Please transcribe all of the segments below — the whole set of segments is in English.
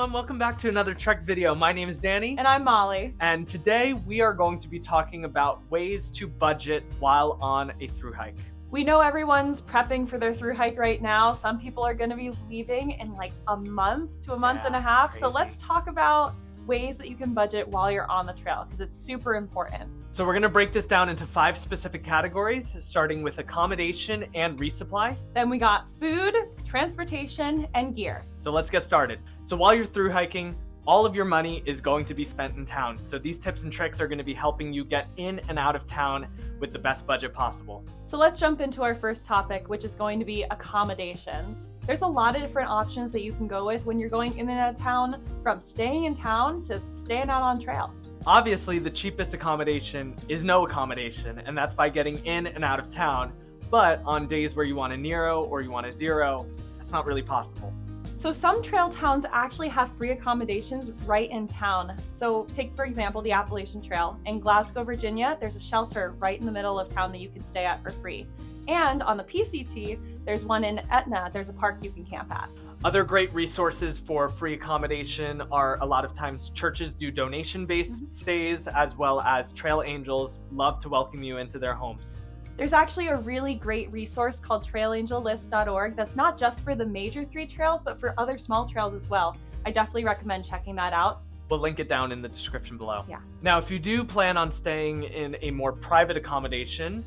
everyone, welcome back to another Trek video. My name is Danny. And I'm Molly. And today we are going to be talking about ways to budget while on a thru hike. We know everyone's prepping for their thru hike right now. Some people are going to be leaving in like a month to a month and a half. Crazy. So let's talk about ways that you can budget while you're on the trail because it's super important. So we're going to break this down into 5 specific categories, starting with accommodation and resupply. Then we got food, transportation, and gear. So let's get started. So while you're thru hiking, all of your money is going to be spent in town. So these tips and tricks are going to be helping you get in and out of town with the best budget possible. So let's jump into our first topic, which is going to be accommodations. There's a lot of different options that you can go with when you're going in and out of town, from staying in town to staying out on trail. Obviously, the cheapest accommodation is no accommodation, and that's by getting in and out of town. But on days where you want a Nero or you want a Zero, that's not really possible. So some trail towns actually have free accommodations right in town. So take, for example, the Appalachian Trail. In Glasgow, Virginia, there's a shelter right in the middle of town that you can stay at for free. And on the PCT, there's one in Etna. There's a park you can camp at. Other great resources for free accommodation are a lot of times churches do donation-based stays, as well as trail angels love to welcome you into their homes. There's actually a really great resource called trailangellist.org that's not just for the major 3 trails, but for other small trails as well. I definitely recommend checking that out. We'll link it down in the description below. Yeah. Now, if you do plan on staying in a more private accommodation,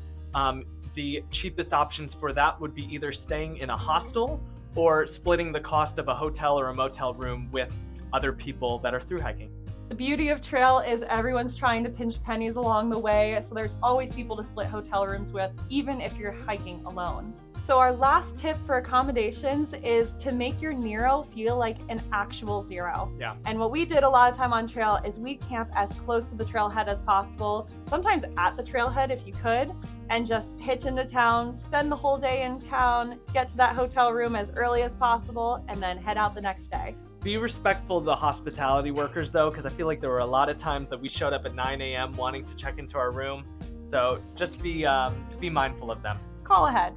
the cheapest options for that would be either staying in a hostel or splitting the cost of a hotel or a motel room with other people that are thru hiking. The beauty of trail is everyone's trying to pinch pennies along the way, so there's always people to split hotel rooms with, even if you're hiking alone. So our last tip for accommodations is to make your Nero feel like an actual Zero. Yeah. And what we did a lot of time on trail is we camp as close to the trailhead as possible, sometimes at the trailhead if you could, and just hitch into town, spend the whole day in town, get to that hotel room as early as possible, and then head out the next day. Be respectful of the hospitality workers though, because I feel like there were a lot of times that we showed up at 9 a.m. wanting to check into our room. So just be mindful of them. Call ahead.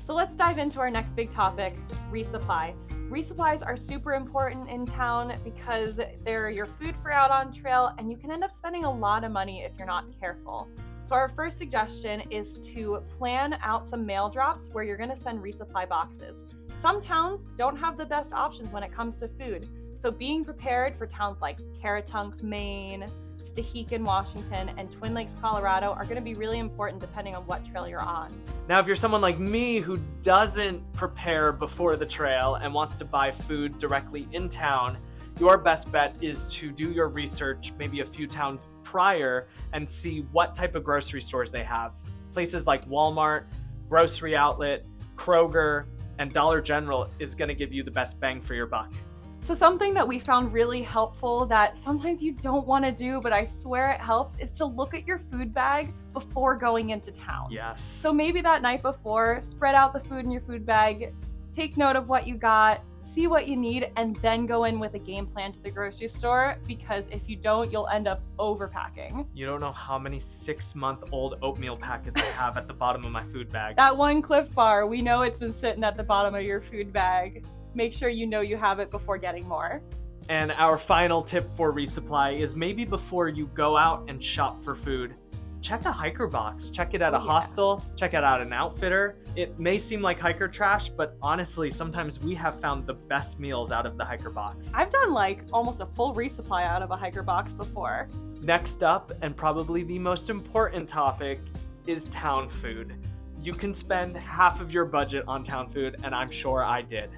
So let's dive into our next big topic, resupply. Resupplies are super important in town because they're your food for out on trail, and you can end up spending a lot of money if you're not careful. So our first suggestion is to plan out some mail drops where you're going to send resupply boxes. Some towns don't have the best options when it comes to food, so being prepared for towns like Caratunk, Maine, Thru-Hike, Washington, and Twin Lakes, Colorado are going to be really important depending on what trail you're on. Now, if you're someone like me who doesn't prepare before the trail and wants to buy food directly in town, your best bet is to do your research maybe a few towns prior and see what type of grocery stores they have. Places like Walmart, Grocery Outlet, Kroger, and Dollar General is going to give you the best bang for your buck. So something that we found really helpful that sometimes you don't want to do, but I swear it helps, is to look at your food bag before going into town. Yes. So maybe that night before, spread out the food in your food bag, take note of what you got, see what you need, and then go in with a game plan to the grocery store, because if you don't, you'll end up overpacking. You don't know how many 6-month-old oatmeal packets I have at the bottom of my food bag. That one Cliff Bar, we know it's been sitting at the bottom of your food bag. Make sure you know you have it before getting more. And our final tip for resupply is maybe before you go out and shop for food, check a hiker box. Check it at a hostel, check it out an outfitter. It may seem like hiker trash, but honestly, sometimes we have found the best meals out of the hiker box. I've done like almost a full resupply out of a hiker box before. Next up, and probably the most important topic, is town food. You can spend half of your budget on town food, and I'm sure I did.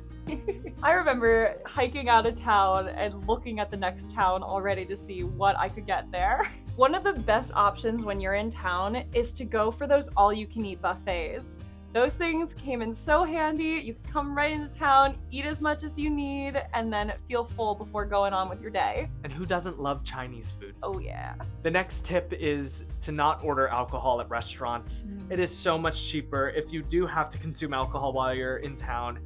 I remember hiking out of town and looking at the next town already to see what I could get there. One of the best options when you're in town is to go for those all-you-can-eat buffets. Those things came in so handy. You can come right into town, eat as much as you need, and then feel full before going on with your day. And who doesn't love Chinese food? Oh yeah. The next tip is to not order alcohol at restaurants. It is so much cheaper. If you do have to consume alcohol while you're in town,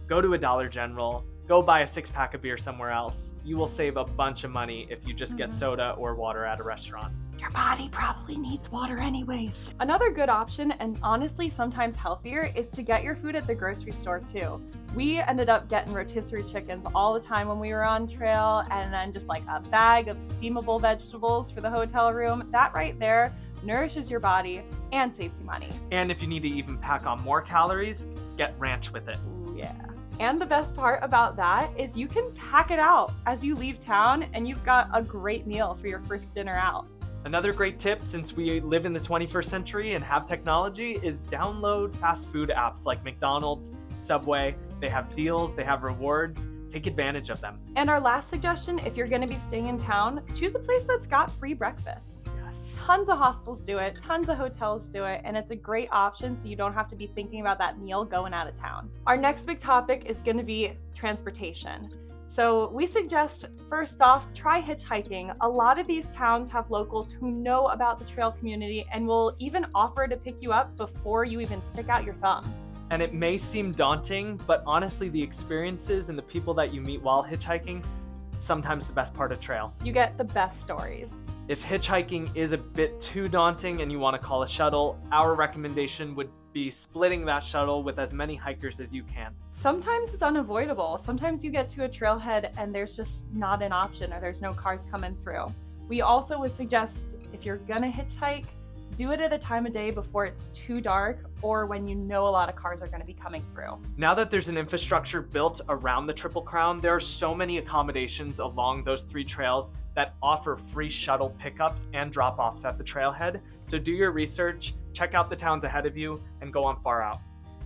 go to a Dollar General, go buy a 6-pack of beer somewhere else. You will save a bunch of money if you just get soda or water at a restaurant. Your body probably needs water anyways. Another good option, and honestly sometimes healthier, is to get your food at the grocery store too. We ended up getting rotisserie chickens all the time when we were on trail, and then just like a bag of steamable vegetables for the hotel room. That right there nourishes your body and saves you money. And if you need to even pack on more calories, get ranch with it. Ooh, yeah. And the best part about that is you can pack it out as you leave town, and you've got a great meal for your first dinner out. Another great tip, since we live in the 21st century and have technology, is download fast food apps like McDonald's, Subway. They have deals, they have rewards. Take advantage of them. And our last suggestion, if you're going to be staying in town, choose a place that's got free breakfast. Yes. Tons of hostels do it, tons of hotels do it, and it's a great option so you don't have to be thinking about that meal going out of town. Our next big topic is going to be transportation. So we suggest, first off, try hitchhiking. A lot of these towns have locals who know about the trail community and will even offer to pick you up before you even stick out your thumb. And it may seem daunting, but honestly, the experiences and the people that you meet while hitchhiking, sometimes the best part of trail. You get the best stories. If hitchhiking is a bit too daunting and you want to call a shuttle, our recommendation would be splitting that shuttle with as many hikers as you can. Sometimes it's unavoidable. Sometimes you get to a trailhead and there's just not an option, or there's no cars coming through. We also would suggest, if you're gonna hitchhike, do it at a time of day before it's too dark or when you know a lot of cars are going to be coming through. Now that there's an infrastructure built around the Triple Crown, there are so many accommodations along those 3 trails that offer free shuttle pickups and drop-offs at the trailhead. So do your research, check out the towns ahead of you, and go on far out.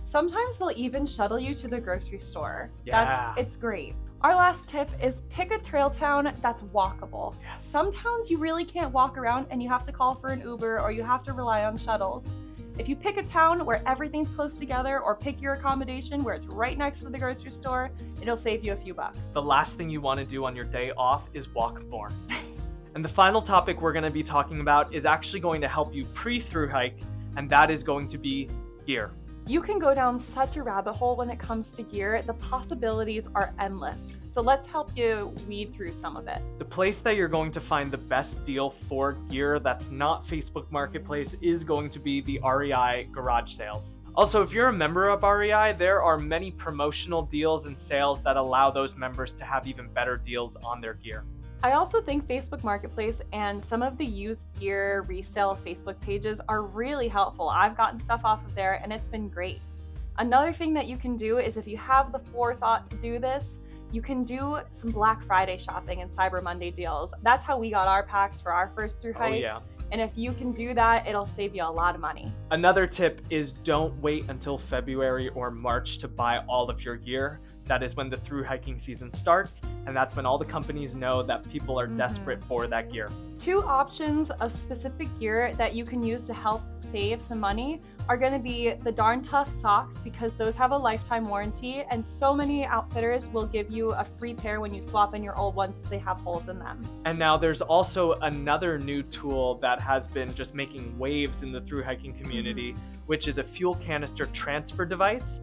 Sometimes they'll even shuttle you to the grocery store. Yeah. It's great. Our last tip is pick a trail town that's walkable. Yes. Some towns you really can't walk around and you have to call for an Uber or you have to rely on shuttles. If you pick a town where everything's close together, or pick your accommodation where it's right next to the grocery store, it'll save you a few bucks. The last thing you want to do on your day off is walk more. And the final topic we're going to be talking about is actually going to help you pre-thru-hike, and that is going to be gear. You can go down such a rabbit hole when it comes to gear. The possibilities are endless. So let's help you weed through some of it. The place that you're going to find the best deal for gear that's not Facebook Marketplace is going to be the REI garage sales. Also, if you're a member of REI, there are many promotional deals and sales that allow those members to have even better deals on their gear. I also think Facebook Marketplace and some of the used gear resale Facebook pages are really helpful. I've gotten stuff off of there and it's been great. Another thing that you can do is, if you have the forethought to do this, you can do some Black Friday shopping and Cyber Monday deals. That's how we got our packs for our first thru-hike. Oh yeah. And if you can do that, it'll save you a lot of money. Another tip is don't wait until February or March to buy all of your gear. That is when the thru-hiking season starts, and that's when all the companies know that people are desperate for that gear. 2 options of specific gear that you can use to help save some money are going to be the Darn Tough socks, because those have a lifetime warranty, and so many outfitters will give you a free pair when you swap in your old ones if they have holes in them. And now there's also another new tool that has been just making waves in the thru-hiking community, which is a fuel canister transfer device.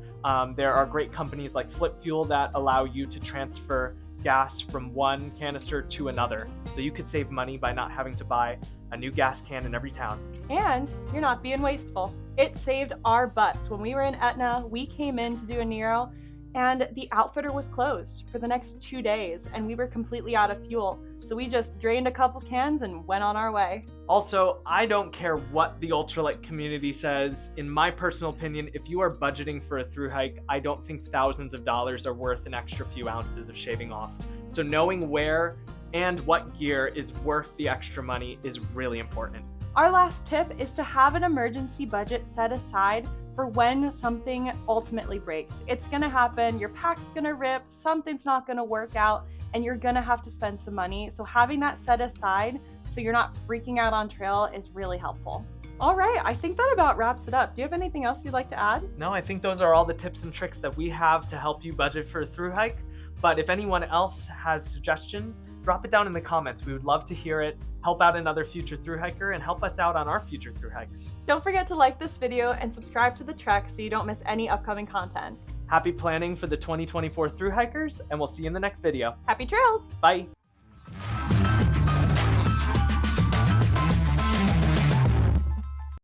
There are great companies like Flip Fuel that allow you to transfer gas from one canister to another. So you could save money by not having to buy a new gas can in every town. And you're not being wasteful. It saved our butts. When we were in Etna, we came in to do a Nero, and the outfitter was closed for the next 2 days, and we were completely out of fuel. So we just drained a couple cans and went on our way. Also, I don't care what the ultralight community says. In my personal opinion, if you are budgeting for a thru-hike, I don't think thousands of dollars are worth an extra few ounces of shaving off. So knowing where and what gear is worth the extra money is really important. Our last tip is to have an emergency budget set aside for when something ultimately breaks. It's gonna happen, your pack's gonna rip, something's not gonna work out, and you're gonna have to spend some money. So having that set aside so you're not freaking out on trail is really helpful. All right, I think that about wraps it up. Do you have anything else you'd like to add? No, I think those are all the tips and tricks that we have to help you budget for a thru-hike. But if anyone else has suggestions, drop it down in the comments. We would love to hear it, help out another future thru-hiker, and help us out on our future thru-hikes. Don't forget to like this video and subscribe to the Trek so you don't miss any upcoming content. Happy planning for the 2024 thru-hikers, and we'll see you in the next video. Happy trails! Bye!